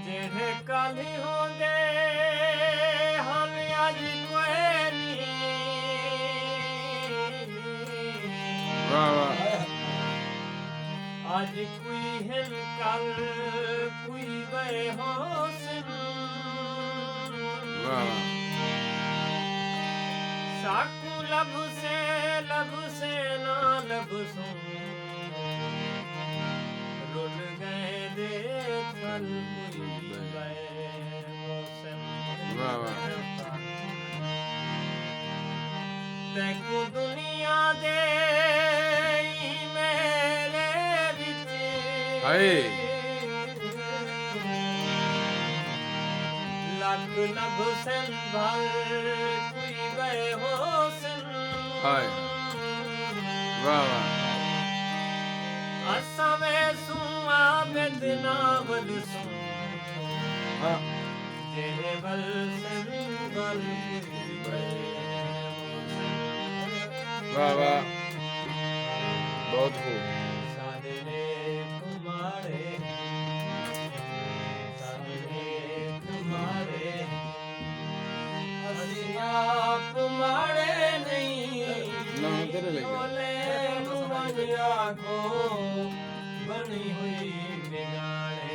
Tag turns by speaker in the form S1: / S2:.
S1: ਜਿਹੜੇ ਕੱਲ ਹੁੰਦੇ ਹਨ ਅੱਜ ਕੋਈ ਨਹੀਂ।
S2: ਵਾਹ ਵਾਹ
S1: ਅੱਜ ਕੋਈ ਹੈ ਕੱਲ ਕੋਈ ਬੇਹੋਸਨ।
S2: ਵਾਹ
S1: ਸਾਕੂ ਲਬ ਸੇ ਨਾ ਲਬ ਸੋ ਰੁੱਲ ਗਏ ਦੇ ਥਲ ਕੋਈ ਬੇਹੋਸਨ।
S2: ਵਾਹ ਵਾਹ
S1: ਤੈਨੂੰ ਦੁਨੀਆ ਦੇ ਮੇਰੇ ਵਿੱਚ
S2: ਹਾਏ
S1: ਲੱਖ ਨਭ ਸੰਭਲ ਕੋਈ ਬੇਹੋਸਨ।
S2: ਹਾਏ ਵਾਹ ਵਾਹ
S1: ਅਸਾਂ ਵੇ ਸੁਆ ਬੇਦਨਾ ਵਲ ਸੁ
S2: ਹਾਂ
S1: ਜਿਹੜੇ ਵੱਲ ਸੰਭਲ ਕੋਈ ਬੇਹੋਸਨ।
S2: ਵਾਹ ਵਾਹ ਬਹੁਤ ਖੂਬ
S1: ਸਾਦਰੇ ਤੁਮਾਰੇ ਅਸੀਂ ਆਪ ਮਾੜੇ ਨਹੀਂ।
S2: ਨਾ ਤੇਰੇ ਲਈ
S1: ਬੋਲੇ ਮੁੰਡਿਆ ਕੋ ਬਣੀ ਹੋਈ ਬਿਗਾੜੇ।